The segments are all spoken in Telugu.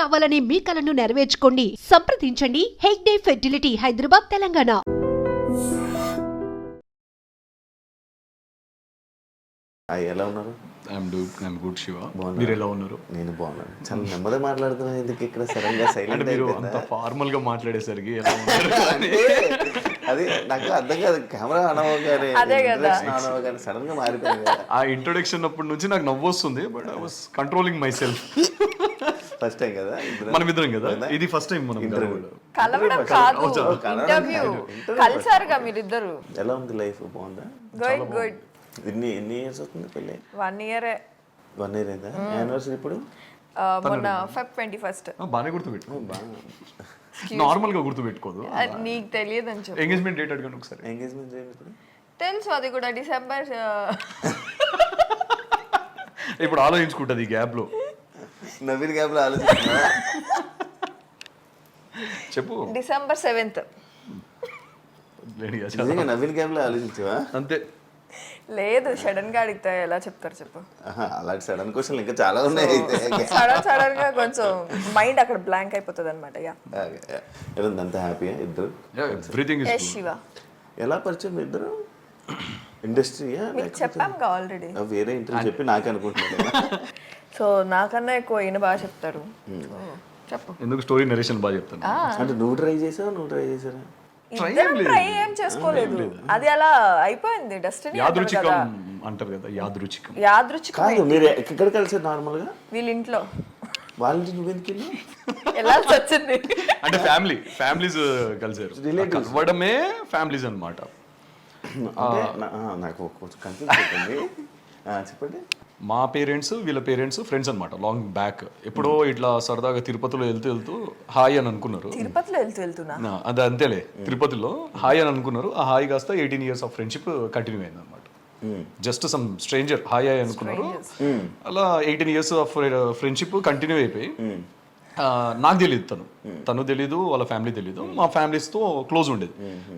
కావాలనే మీ కలను నెరవేర్చుకోండి. సంప్రదించండి హెగ్డే ఫెర్టిలిటీ, హైదరాబాద్, తెలంగాణ. ఎలా ఉన్నారు? I'm good Shiva. మీరు ఎలా ఉన్నారు? నేను బాగున్నాను. చాలా నెమ్మదిగా మాట్లాడుతున్నాను. ఎందుకు ఇక్కడ సడన్ గా సైలెంట్ మీరు అంత ఫార్మల్ గా మాట్లాడేసరికి ఎలా ఉన్నారు? అది నాకు అర్థం కాదు. కెమెరా అనవగానే సడన్ గా మారిపోయింది. ఆ ఇంట్రొడక్షన్ అప్పటి నుంచి నాకు నవ్వు వస్తుంది, but I was controlling my self. First time కదా మనం ఇద్దరం కదా, ఇది ఫస్ట్ టైం మనం కలవడం కాదు, ఇంటర్వ్యూ కలిసారుగా మీరిద్దరు. ఎలా ఉంది లైఫ్? బాగుందా? Good good. ఎన్ని ఇయర్స్ అవుతుంది పెళ్ళి? 1 year. 1 year అయిందా? యానివర్సరీ ఇప్పుడు మొన్న Feb 21st. బాగానే గుర్తుపెట్టు. నార్మల్ గా గుర్తుపెట్టుకోదు. నీకు తెలియదు అని చెప్పి ఎంగేజ్మెంట్ డేట్ అడిగాను ఒకసారి. ఎంగేజ్మెంట్ ఇప్పుడు తెలుసు, అది కూడా డిసెంబర్. ఇప్పుడు ఆలోచించుకుంటుంది ఈ గ్యాప్ లో. నవీన్ గ్యాప్ లో ఆలోచిస్తున్నా. చెప్పు. December 7th. నవీన్ గ్యాప్ లో ఆలోచించవా? అంతే. లేదు, సడన్ గా అడిగితే ఎలా చెప్తారు చెప్పు. అలాంటి సడన్ క్వశ్చన్ ఇంకా చాలా ఉన్నాయి. సడన్ గా కొంచెం మైండ్ అక్కడ బ్లాంక్ అయిపోతుంది అనమాట. అంత హ్యాపీయా ఇద్దరు? Everything is Shiva. ఎలా పరిచయం ఇద్దరు? ఇండస్ట్రీయా? చెప్పాంగా ఆల్రెడీ. వేరే ఇంటర్వ్యూ చెప్పి నాకే అనుకుంటున్నాను. సో నాకన్నా ఎక్కువ ఈయన బాగా చెప్తారు. చెప్పు. ఎందుకు స్టోరీ నరేషన్ బాగా చెప్తాను. అంటే నువ్వు ట్రై చేసారా? ట్రై ఏం చేసుకోలేదు, అది అలా అయిపోయింది. డెస్టినీ యాదృచ్ఛికం అంటారు కదా, యాదృచ్ఛికం. కాదు, మీరు ఎక్కడ కలిసారు నార్మల్ గా? వీళ్ళ ఇంట్లో. వాళ్ళ ఇంటి నువ్వెందుకు వెళ్ళాల్సి వచ్చింది? అంటే ఫ్యామిలీస్ కలిసారు. కలవడమే ఫ్యామిలీస్ అన్నమాట. నాకు కొంచెం కన్ఫ్యూజ్ అవుతుంది. చెప్పండి. మా పేరెంట్స్ వీళ్ళ పేరెంట్స్ ఫ్రెండ్స్ అనమాట, లాంగ్ బ్యాక్. ఎప్పుడో ఇట్లా సరదాగా తిరుపతిలో వెళ్తూ హాయ్ అని అనుకున్నారు. తిరుపతిలో వెళ్తున్నా అది అంతేలే, తిరుపతిలో హాయ్ అని అనుకున్నారు. ఆ హాయ్ కాస్త 18 years ఆఫ్ ఫ్రెండ్షిప్ కంటిన్యూ అయింది అనమాట. జస్ట్ సమ్ స్ట్రేంజర్ హాయ్ అనుకున్నారు. అలా 18 years ఆఫ్ ఫ్రెండ్షిప్ కంటిన్యూ అయిపోయి, నాకు తెలియదు తను తెలీదు, వాళ్ళ ఫ్యామిలీ తెలీదు. మా ఫ్యామిలీస్తో క్లోజ్ ఉండేది.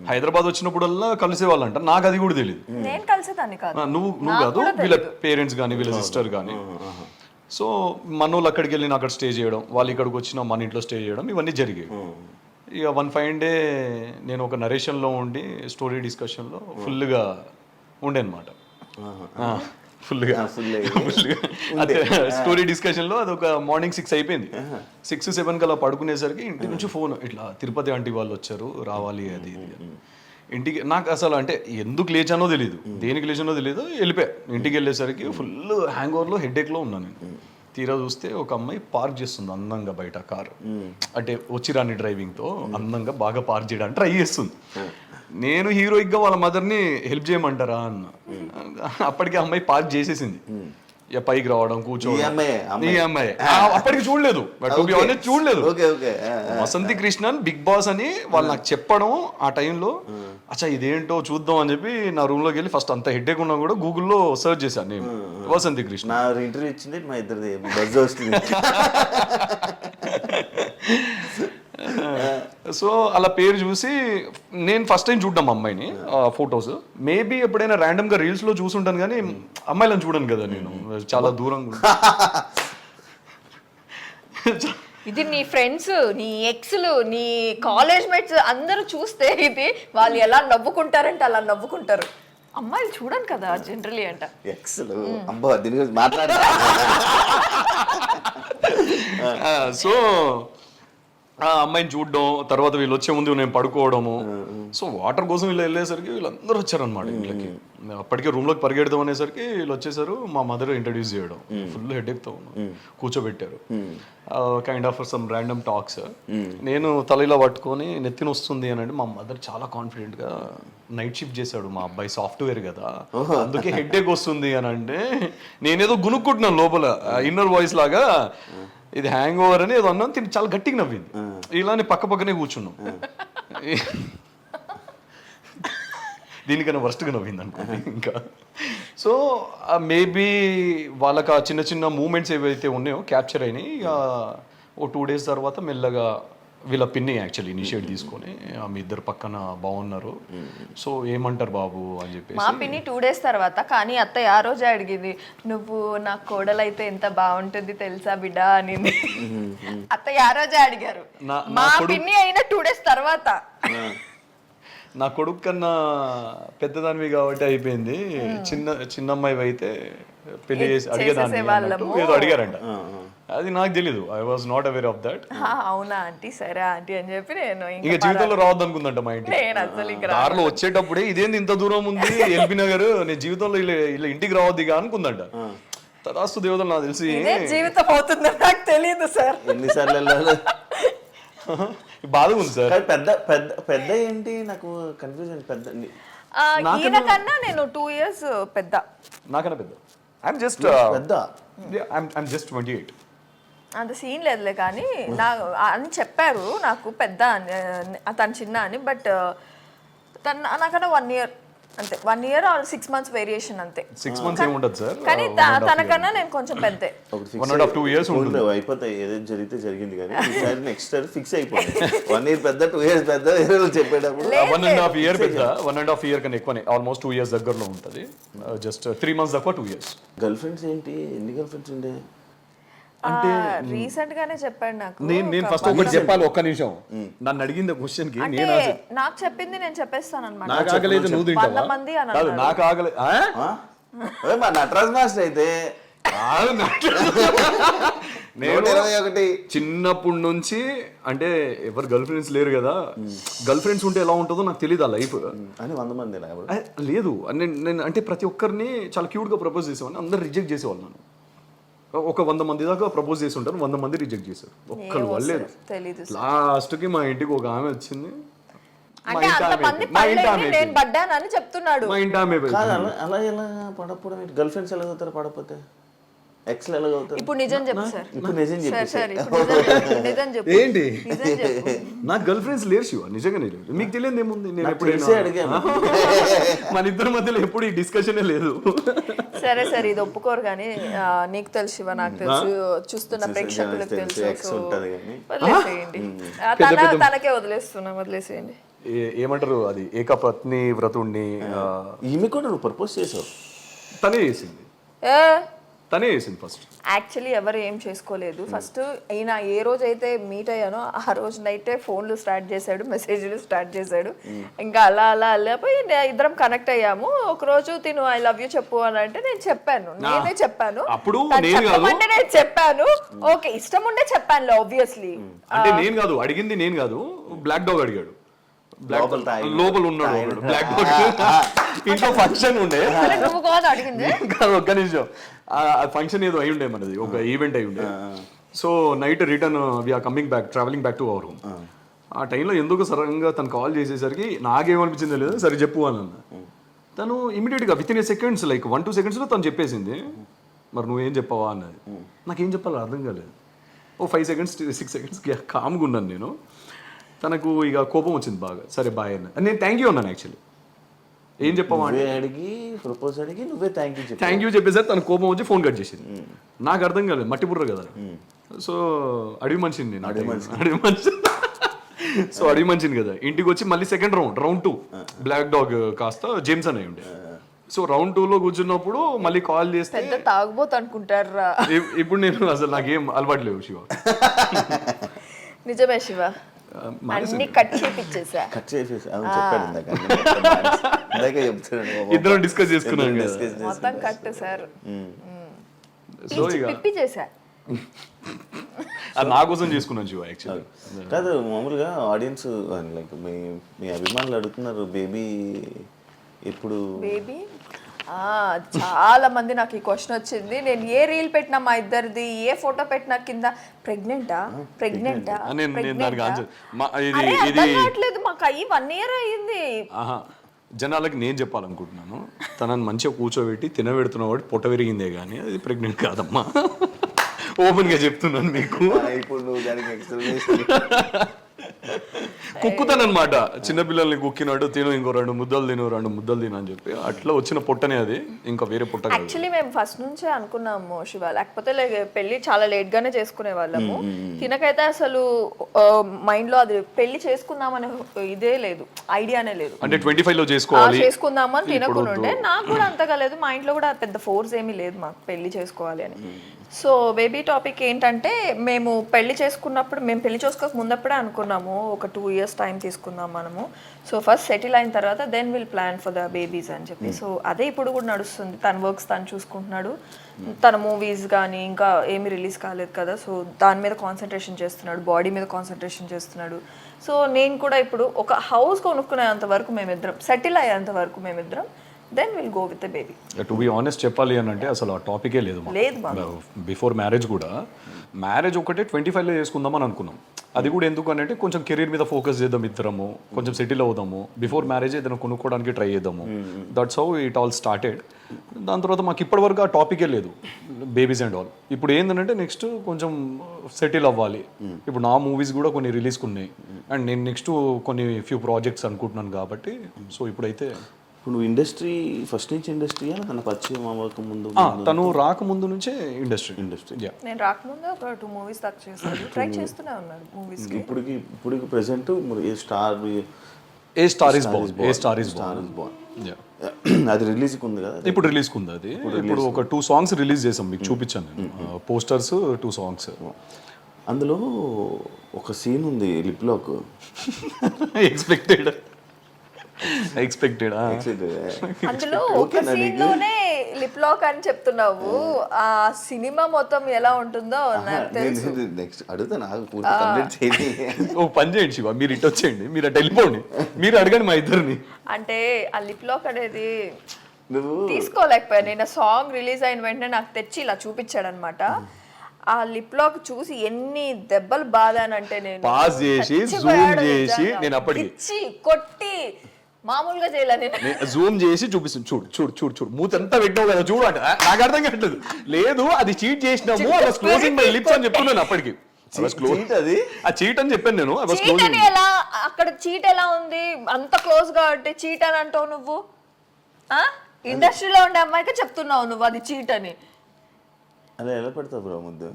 హైదరాబాద్ వచ్చినప్పుడల్లా కలిసేవాళ్ళంట. నాకు అది కూడా తెలియదు. నేను కలిసేదాన్ని కాదు. నువ్వు కాదు, వీళ్ళ పేరెంట్స్ కానీ వీళ్ళ సిస్టర్ కానీ. సో మనోళ్ళు అక్కడికి వెళ్ళి అక్కడ స్టే చేయడం, వాళ్ళు ఇక్కడికి వచ్చిన మన ఇంట్లో స్టే చేయడం, ఇవన్నీ జరిగాయి. ఇక వన్ ఫైన్ డే నేను ఒక నరేషన్లో ఉండి స్టోరీ డిస్కషన్లో ఫుల్గా ఉండే అనమాట. ఫుల్గా అదే స్టోరీ డిస్కషన్లో అది ఒక మార్నింగ్ 6 అయిపోయింది. 6-7 కల్లా పడుకునేసరికి ఇంటి నుంచి ఫోన్, ఇట్లా తిరుపతి ఆంటీ వాళ్ళు వచ్చారు, రావాలి అది ఇది. ఇంటికి నాకు అసలు అంటే ఎందుకు లేచానో తెలియదు, దేనికి లేచానో తెలియదు. వెళ్ళిపోయా. ఇంటికి వెళ్ళేసరికి ఫుల్ హ్యాంగ్ ఓవర్లో హెడేక్లో ఉన్నాను నేను. తీరా చూస్తే ఒక అమ్మాయి పార్క్ చేస్తుంది అందంగా బయట కారు. అంటే వచ్చిరాని డ్రైవింగ్తో అందంగా బాగా పార్క్ చేయడానికి ట్రై చేస్తుంది. నేను హీరోయిక్గా వాళ్ళ మదర్ని హెల్ప్ చేయమంటారా అన్న. అప్పటికి అమ్మాయి పార్క్ చేసేసింది. పైకి రావడం, కూర్చోవడం. ఈ అమ్మాయి అప్పటికి చూడలేదు, వసంతి కృష్ణన్ బిగ్ బాస్ అని వాళ్ళు నాకు చెప్పడం ఆ టైంలో, అచ్చా ఇదేంటో చూద్దాం అని చెప్పి నా రూమ్ లోకి వెళ్ళి ఫస్ట్ అంత హెడ్ఏక్ ఉన్నా కూడా గూగుల్లో సర్చ్ చేశాను నేను, వసంతి కృష్ణ. ఇంటర్వ్యూ ఇచ్చింది మా ఇద్దరిది బజ్ వస్తుంది. సో అలా పేరు చూసి నేను ఫస్ట్ టైం చూడ్డాం అమ్మాయిని, ఫొటోస్. మేబీ ఎప్పుడైనా ర్యాండమ్ గా రీల్స్ లో చూసుంటాను కానీ అమ్మాయిలను చూడను కదా నేను, చాలా దూరంగా. ఇది నీ ఫ్రెండ్స్, నీ ఎక్స్లు, నీ కాలేజ్ మేట్స్ అందరూ చూస్తే ఇది వాళ్ళు ఎలా నవ్వుకుంటారంటే అలా నవ్వుకుంటారు. అమ్మాయిలు చూడను కదా జనరలీ అంట. ఎక్స్లు అబ్బా దీని గురించి మాట్లాడ. సో ఆ అమ్మాయిని చూడడం, తర్వాత వీళ్ళు వచ్చే ముందు నేను పడుకోవడము. సో వాటర్ కోసం వీళ్ళు వెళ్ళేసరికి వీళ్ళందరూ వచ్చారనమాట ఇంట్లోకి. అప్పటికే రూమ్లోకి పరిగెడదాం అనేసరికి వీళ్ళు వచ్చేసారు. మా మదర్ ఇంట్రడ్యూస్ చేయడం, ఫుల్ హెడేక్తో కూర్చోబెట్టారు. Kind of some random talks. నేను తల పట్టుకొని నెత్తిన వస్తుంది అని అంటే, మా మదర్ చాలా కాన్ఫిడెంట్గా నైట్ షిఫ్ట్ చేశాడు మా అబ్బాయి, సాఫ్ట్వేర్ కదా అందుకే హెడేక్ వస్తుంది అని అంటే, నేనేదో గునుక్కుంటున్నాను లోపల ఇన్నర్ వాయిస్ లాగా, ఇది హ్యాంగ్ ఓవర్ అని ఏదో అన్నాను. తిని చాలా గట్టిగా నవ్వింది. ఇలానే పక్కనే కూర్చున్నాం. దీనికన్నా వర్స్ట్గా నవ్వింది అనుకోండి ఇంకా. సో మేబీ వాళ్ళకి ఆ చిన్న చిన్న మూమెంట్స్ ఏవైతే ఉన్నాయో క్యాప్చర్ అయినాయి. ఇక ఓ 2 days తర్వాత మెల్లగా వీళ్ళ పిన్ని యాక్చువల్లీ ఇనిషియేట్ తీసుకొని మీ ఇద్దరు పక్కన బాగున్నారు, సో ఏమంటారు బాబు అని చెప్పేసి. మా పిన్ని 2 days తర్వాత, కానీ అత్తయ్య ఆ రోజే అడిగింది, నువ్వు నా కోడలైతే ఎంత బాగుంటుంది తెలుసా బిడ్డ అని. అత్తయ్య ఆ రోజే అడిగారు. మా పిన్ని అయిన 2 days తర్వాత. నా కొడుకు కన్నా పెద్దదానివి కాబట్టి అయిపోయింది, చిన్న అమ్మాయి అయితే పెళ్లి చేసి అడిగేదాన్ని ఏదో అడిగారంట. అది నాకు తెలీదు, I was not aware of that. అవునా ఆంటీ, సరే ఆంటీ అని చెప్పి నేను ఇంకా జీవితంలో రావద్దు అనుకుందంట మా ఇంటికి. దారిలో వచ్చేటప్పుడే ఇదేంది ఇంత దూరం ఉంది ఎల్బీ నగర్, నేను జీవితంలో ఇలా ఇంటికి రావద్దు ఇక అనుకుందంట. తదాస్తు దేవతలు నాకు తెలిసి జీవితం అవుతుందని నాకు తెలియదు సార్. ఎన్నిసార్లు వెళ్ళాలి బాధగా ఉంది సార్. పెద్ద పెద్ద పెద్ద ఏంటి నాకు కన్ఫ్యూజన్. పెద్ద ఈయన కన్నా నేను 2 years పెద్ద. నాకన్నా పెద్ద. ఐఎమ్ జస్ట్ పెద్ద. I'm just 28. అంత సీన్ లేదులే, కానీ అని చెప్పారు నాకు పెద్ద తను చిన్న అని. బట్ తను నాకన్నా 1 year అంతే, 1 year or 6 months వేరియేషన్ అంతే. 6 months ఏముంటది సార్, కానీ తనకన్నా నేను కొంచెం పెద్దే. 1.5-2 years ఉంటుంది. అయిపోతాయి, ఏదైనా జరిగితే జరిగింది. కానీ ఈసారి నెక్స్ట్ ఇయర్ ఫిక్స్ అయిపోయింది. 1 year పెద్ద, 2 years పెద్ద చెప్పేటప్పుడు 1.5 year పెద్ద, 1.5 year కన్నా ఎక్కువనే, ఆల్మోస్ట్ 2 years దగ్గరలో ఉంటుంది. జస్ట్ 3 months తక్కువ 2 years. గర్ల్ ఫ్రెండ్స్ ఏంటి, ఎన్ని గర్ల్ ఫ్రెండ్స్ ఉండే? అంటే రీసెంట్ గానే చెప్పాడు నాకు. నేను ఫస్ట్ ఒకటి చెప్పాలి, ఒక్క నిమిషం. నన్ను అడిగింది క్వశ్చన్ కి నాకు చెప్పింది నేను చెప్పేస్తాను అన్నమాట. నాకు ఆగలేదు, నువ్వు తింటావా? 100 మంది అని కాదు, నాకు ఆగలేదు. మా నటరాజ్ మాస్టర్ అయితే నేను చిన్నప్పటి నుంచి, అంటే ఎవరు గర్ల్ ఫ్రెండ్స్ లేరు కదా, గర్ల్ ఫ్రెండ్స్ ఉంటే ఎలా ఉంటుందో నాకు తెలియదు ఆ లైఫ్ అని. 100 మంది లేదు. నేను అంటే ప్రతి ఒక్కరిని చాలా క్యూట్ గా ప్రపోజ్ చేసేవాడిని, అందరు రిజెక్ట్ చేసేవాళ్ళు. నన్ను ఒక 100 మంది దాకా ప్రపోజ్ చేసి ఉంటారు, 100 మంది రిజెక్ట్ చేశారు, ఒక్కరు వాళ్ళలేదు. లాస్ట్ కి మా ఇంటికి ఒక ఆమె వచ్చింది, మా ఇంటి ఆమె. అలా ఎలా పడకపోవడం? గర్ల్ ఫ్రెండ్స్ ఎలా అవుతారు పడకపోతే? ఎక్స్ ఎలా అవుతారు? ఇప్పుడు నిజం చెప్పు సార్. ఇప్పుడు నిజం చెప్పు. ఏంటి, నాకు గర్ల్ ఫ్రెండ్స్ లేరు శివ, నిజంగానే లేరు. మీకు తెలియదు ఏముంది, నేను ఎప్పుడైనా అడిగాను. మన ఇద్దరి మధ్యలో ఎప్పుడు ఈ డిస్కషనే లేదు. సరే సరే, ఇది ఒప్పుకోరు కానీ నీకు తెలుసు శివ, నాకు తెలుసు, చూస్తున్న ప్రేక్షకులకు తెలుసు. వదిలేసేయండి, తనకే వదిలేసేయండి. ఏమంటారు అది, ఏకపత్ని వ్రతుణ్ణి. ఈమె కూడా నువ్వు ప్రపోజ్ చేసావు? తనే చేసింది, తనే చేసింది ఫస్ట్. యాక్చువల్లీ ఎవరు ఏం చేసుకోలేదు. ఫస్ట్ ఈయన ఏ రోజు అయితే మీట్ అయ్యానో ఆ రోజు నైటే ఫోన్లు స్టార్ట్ చేశాడు, మెసేజ్లు స్టార్ట్ చేశాడు. ఇంకా అలా పోయి ఇద్దరం కనెక్ట్ అయ్యాము. ఒక రోజు తిను ఐ లవ్ యూ చెప్పు అని అంటే నేను చెప్పాను, నేనే చెప్పాను. అప్పుడు అంటే నేను చెప్పాను, ఓకే ఇష్టం ఉండే చెప్పాను ఆబ్వియస్లీ. అంటే నేను కాదు అడిగింది, నేను కాదు, బ్లాక్ డాగ్ అడిగాడు. లోపల ఉన్నాడు బ్లాక్ డాగ్. ఇంట్లో ఫంక్షన్ ఉండే, ఒక్క నిమిషం, ఫంక్షన్ ఏదో అయి ఉండే మనది, ఒక ఈవెంట్ అయి ఉండే. So night return we are coming back, travelling back to our room. ఆ టైంలో ఎందుకు సడన్గా తను కాల్ చేసేసరికి నాకేమనిపించిందో లేదు, సరే చెప్పు అని అన్న. తను ఇమీడియట్గా with in a seconds, like 1-2 secondsలో తను చెప్పేసింది. మరి నువ్వేం చెప్పావా అన్నది. నాకేం చెప్పాలో అర్థం కాలేదు. ఓ 5 seconds 6 seconds కామ్గా ఉన్నాను నేను. తనకు ఇక కోపం వచ్చింది బాగా. సరే బాయ్ అన్న, నేను థ్యాంక్ యూ అన్నాను. యాక్చువల్లీ ఏం చెప్పావా అడిగి ప్రపోజ్ అడిగి నువ్వే థ్యాంక్ యూ చెప్పేసరి తన కోపం వచ్చి ఫోన్ కట్ చేసింది. నాకు అర్థం కాలేదు, మట్టి బుర్ర కదా. సో అడవి మనిషిని నేను, అడవి మనిషి. సో అడవి మనిషిని కదా, ఇంటికి వచ్చి మళ్ళీ సెకండ్ రౌండ్ 2 బ్లాక్ డాగ్ కాస్త జేమ్స్ అని ఉండే. సో రౌండ్ 2లో కూర్చున్నప్పుడు మళ్ళీ కాల్ చేస్తే తాగబోతు అనుకుంటారా. ఇప్పుడు నేను అసలు నాకేం అలవాటు లేవు శివ. నిజమే శివ, అన్ని కట్ చేపిచ్చేసా. ఇద్దరం డిస్కస్ చేసుకున్నాం, మొత్తం కట్ సార్. సో పిప్పి చేసా, అది నా కోసం చేసుకున్నాను శివ. యాక్చువల్లీ కాదు, మామూలుగా ఆడియన్స్ లైక్ మీ అభిమానులు అడుగుతున్నారు బేబీ ఎప్పుడు. బేబీ చాలా మంది నాకు ఈ క్వశ్చన్ వచ్చింది. నేను ఏ రీల్ పెట్టినా మా ఇద్దరిది, ఏ ఫోటో పెట్టినా కింద ప్రెగ్నెంటా అర్థం మాకు అయ్యి 1 year అయ్యింది. జనాలకి నేను చెప్పాలనుకుంటున్నాను, తనని మంచిగా కూర్చోబెట్టి తినబెడుతున్న వాడు పొట్ట విరిగిందే కానీ అది ప్రెగ్నెంట్ కాదమ్మా. ఓపెన్ గా చెప్తున్నాను మీకు. కుక్కుతానమాట చిన్నపిల్లల్ని కుక్కినాడు, తిను ఇంకో 2 ముద్దలు తిను అని చెప్పి అట్లా వచ్చిన పొట్టనే అది, ఇంకా వేరే పొట్ట కాదు. యాక్చువల్లీ మేము ఫస్ట్ నుంచే అనుకున్నాము శివ, లేకపోతే పెళ్లి చాలా లేట్ గానే చేసుకునే వాళ్ళము. తినకైతే అసలు మైండ్ లో అది పెళ్లి చేసుకుందామనే ఇదే లేదు, ఐడియానే లేదు. అంటే 25 లో చేసుకోవాలి చేసుకుందామని తినకుండే, నాకు కూడా అంతగా లేదు, మా ఇంట్లో కూడా పెద్ద ఫోర్స్ ఏమీ లేదు మాకు పెళ్లి చేసుకోవాలి అని. సో బేబీ టాపిక్ ఏంటంటే, మేము పెళ్లి చేసుకున్నప్పుడు, మేము పెళ్లి చేసుకోక ముందప్పుడే అనుకున్నాము ఒక 2 years టైం తీసుకుందాం మనము. సో ఫస్ట్ సెటిల్ అయిన తర్వాత then will plan for the babies అని చెప్పి. సో అదే ఇప్పుడు కూడా నడుస్తుంది, తన వర్క్స్ తను చూసుకుంటున్నాడు, తన మూవీస్ కానీ ఇంకా ఏమీ రిలీజ్ కాలేదు కదా, సో దాని మీద కాన్సన్ట్రేషన్ చేస్తున్నాడు, బాడీ మీద కాన్సన్ట్రేషన్ చేస్తున్నాడు. సో నేను కూడా ఇప్పుడు ఒక హౌస్ కొనుక్కునేంత వరకు మేమిద్దరం, సెటిల్ అయ్యేంత వరకు మేమిద్దరం, then will go with the baby. To be honest చెప్పాలి అని అంటే అసలు ఆ టాపికే లేదు బిఫోర్ మ్యారేజ్ కూడా. మ్యారేజ్ ఒకటే 25 లో చేసుకుందాం అని అనుకున్నాం. అది కూడా ఎందుకు అని అంటే కొంచెం కెరీర్ మీద ఫోకస్ చేద్దాం ఇద్దరము, కొంచెం సెటిల్ అవుదాము, బిఫోర్ మ్యారేజ్ ఏదైనా కొనుక్కోవడానికి ట్రై చేద్దాము. That's how it all started. దాని తర్వాత మాకు ఇప్పటివరకు ఆ టాపికే లేదు, బేబీస్ అండ్ ఆల్. ఇప్పుడు ఏంటంటే నెక్స్ట్ కొంచెం సెటిల్ అవ్వాలి. ఇప్పుడు నా మూవీస్ కూడా కొన్ని రిలీజ్ ఉన్నాయి, అండ్ నేను నెక్స్ట్ కొన్ని ఫ్యూ ప్రాజెక్ట్స్ అనుకుంటున్నాను కాబట్టి. సో ఇప్పుడైతే ఇప్పుడు నువ్వు ఇండస్ట్రీ ఫస్ట్ నుంచి ఇండస్ట్రీ తన పరిచయం అవ్వక ముందు, తను రాకముందు నుంచే ఇండస్ట్రీ. నేను రాకముందు ఒక 2 movies దాకా చేస్తాను, ట్రై చేస్తూనే ఉన్నాను మూవీస్. ఇప్పుడు present A star is Born అది రిలీజ్ ఉంది కదా, ఇప్పుడు రిలీజ్ ఉంది. అది ఇప్పుడు ఒక 2 songs రిలీజ్ చేసాం, మీకు చూపించాను నేను పోస్టర్స్, 2 songs. అందులో ఒక సీన్ ఉంది లిప్ లాక్. ఎక్స్పెక్టెడ్ అందులో ఒక సీన్ లోనే లిప్ లాక్ అని చెప్తున్నావు, ఆ సినిమా మొత్తం ఎలా ఉంటుందో నాకు తెలుసు. నెక్స్ట్ అడుగుతా, నాకు పూర్తి కంప్లీట్ చేయండి. ఓ పని చేయండి శివ, మీరు ఇటు వచ్చేయండి, మీరు అటు వెళ్ళిపోండి, మీరు అడగండి మా ఇద్దరిని. అంటే ఆ లిప్ లాక్ అనేది తీసుకోలేకపోయా నేను. సాంగ్ రిలీజ్ అయిన వెంటనే నాకు తెచ్చి ఇలా చూపించాడు అనమాట. ఆ లిప్ లాక్ చూసి ఎన్ని దెబ్బలు బాధానంటే, నేను పాస్ చేసి జూమ్ చేసి నేను అప్పటికి కొట్టి మామూలుగా చేయాలి, నేను జూమ్ చేసి చూపిస్తుంది. చూడు చూడు చూడు చూడు మూతంతా పెట్టావు కదా చూడు అంటే నాకు అర్థం కావట్లేదు. లేదు అది చీట్ చేసినాము, I was closing my lips అని చెప్తున్నాను అప్పటికి. ఆ చీట్ అని చెప్పాను నేను. ఎలా అక్కడ చీట్ ఎలా ఉంది, అంత క్లోజ్ గా అంటే చీట్ అని అంటావు నువ్వు? ఇండస్ట్రీలో ఉండే అమ్మాయికి చెప్తున్నావు నువ్వు అది చీట్ అని. అలా ఎలా పెడతావు బ్రో ముద్దు?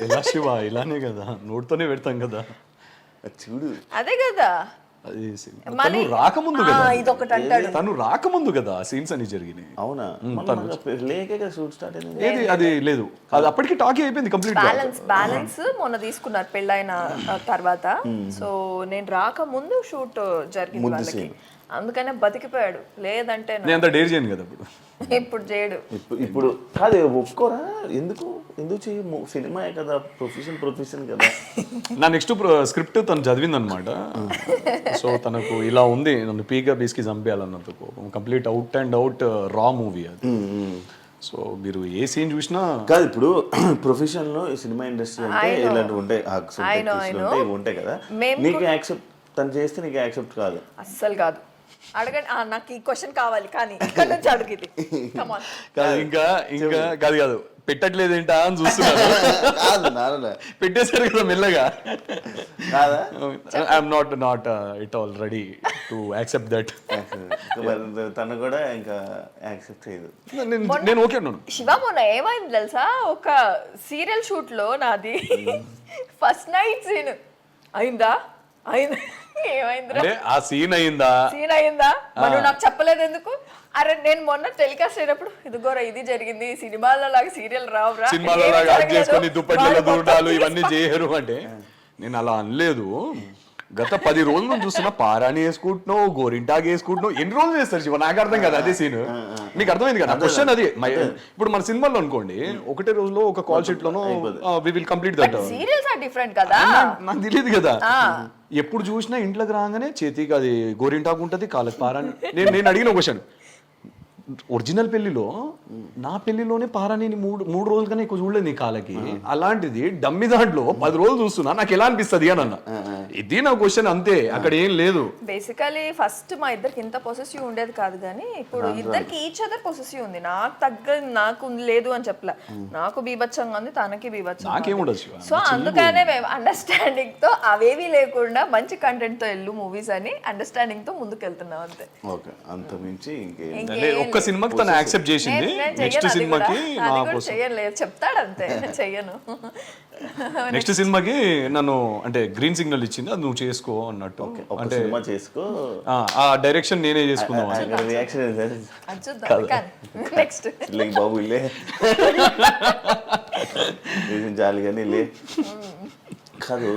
ఎలా శివ, ఇలానే కదా, నోటితోనే పెడతాం కదా. చూడు అదే కదా, తను రాకముందు కదా, ఇదొకటి అంటాడు, తను రాకముందు కదా సీన్స్ అని జరిగినాయి. అవునా? షూట్ స్టార్ట్ అయింది. ఏది అది లేదు, అది అప్పటికి టాకీ అయిపోయింది కంప్లీట్. బ్యాలెన్స్ మొన్న తీసుకున్నారు పెళ్ళైన తర్వాత. సో నేను రాకముందు షూట్ జరిగింది వాళ్ళకి, అందుకనే బతికిపోయాడు. లేదంటే నేను అంత డేర్ చేయను కదా ఇప్పుడు చేయడు. ఇప్పుడు కాదు ఒప్పుకోరా? ఎందుకు చెయ్యి? సినిమా కదా, ప్రొఫెషన్ కదా. నా నెక్స్ట్ స్క్రిప్ట్ తను చదివింది అనమాట. సో తనకు ఇలా ఉంది, నన్ను పీగా బీస్కి చంపేయాలన్నందుకు కంప్లీట్ అవుట్ అండ్ అవుట్ రా మూవీ అది. సో మీరు ఏ సీన్ చూసినా కాదు. ఇప్పుడు ప్రొఫెషన్ లో సినిమా ఇండస్ట్రీ అంటే ఇలాంటివి ఉంటాయి, ఇవి ఉంటాయి కదా. నీకు యాక్సెప్ట్, తను చేస్తే నీకు యాక్సెప్ట్ కాదు? అస్సలు కాదు. అడగండి, నాకు ఈ క్వశ్చన్ కావాలి కానీ ఇక్కడ నుంచి అడుగుది. ఇంకా కాదు పెట్టట్లేదు ఏంటా అని చూస్తున్నాను. పెట్టేశారు కదా మెల్లగా. I'm not it all ready to accept that. తను కూడా ఇంకా యాక్సెప్ట్ చేయదు. నేను ఓకే అన్నాను. శివ మొన్న ఏమైంది తెలుసా, ఒక సీరియల్ షూట్ లో నాది ఫస్ట్ నైట్ సీన్ అయిందా? ఏమైంది? ఆ సీన్ అయిందా మనం నాకు చెప్పలేదు ఎందుకు? అరే నేను మొన్న టెలికాస్ట్ అయినప్పుడు ఇదిగోరా ఇది జరిగింది, సినిమాలో లాగా సీరియల్ రావురా, సినిమాలో లాగా చేసుకొని దుప్పట్లలో దూడాలు ఇవన్నీ చేయరు అంటే నేను అలా అనలేదు. గత 10 రోజుల నుంచి చూస్తున్నా, పారాని వేసుకుంటున్నావు, గోరింటాకి వేసుకుంటున్నావు, ఎన్ని రోజులు చేస్తారు శివ? నాకు అర్థం కదా అదే సీన్. మీకు అర్థమైంది కదా క్వశ్చన్ అది. ఇప్పుడు మన సినిమాలో అనుకోండి, ఒకటే రోజులో ఒక కాల్ షీట్ లోనో we will complete that. Serials are different కదా, నాకు తెలియదు కదా. ఎప్పుడు చూసినా ఇంట్లోకి రాగానే చేతికి అది గోరింటాకు ఉంటుంది, కాళ్ళకి పారాని. నేను అడిగిన క్వశ్చన్, ఒరిజినల్ పెళ్లిలో నా పెళ్లిలోనే పారాని మూడు రోజులు కన్నా ఎక్కువ చూడలేదు నీ కాలకి, అలాంటిది డమ్మి దాంట్లో 10 రోజులు చూస్తున్నా నాకు ఎలా అనిపిస్తుంది అని అన్న. ఇది నా క్వశ్చన్ అంతే, అక్కడ ఏం లేదు. బేసికలీ ఫస్ట్ మా ఇద్దరికి ఇంత పొసెసివ్ ఉండేది కాదు, కానీ ఇప్పుడు ఇద్దరికి ఈచ్ అదర్ పొసెసివ్ ఉంది. నాకు లేదు అని చెప్పలే, నాకు బీభత్సంగా ఉంది, తనకి బీభత్సంగా నాకేముండదు శివ. సో అందుకనే మేము అండర్స్టాండింగ్ తో అవేవి లేకుండా మంచి కంటెంట్ తో వెళ్ళు మూవీస్ అని అండర్స్టాండింగ్ తో ముందుకు వెళ్తున్నాం అంతే. ఓకే, అంత మించి ఇంకేం అంటే ఒక్క సినిమాకి తను యాక్సెప్ట్ చేసింది, నెక్స్ట్ సినిమాకి నా కోసం చెయ్యలేదు చెప్తాడు అంతే, చెయ్యను. నెక్స్ట్ సినిమాకి నన్ను అంటే గ్రీన్ సిగ్నల్ ఇచ్చింది, అది నువ్వు చేసుకో అన్నట్టు. అంటే సినిమా చేసుకో, ఆ డైరెక్షన్ నేనే చేసుకుందాం. రియాక్షన్ నెక్స్ట్ బాబు ఇల్లే జాలి కానీ లే కాదు.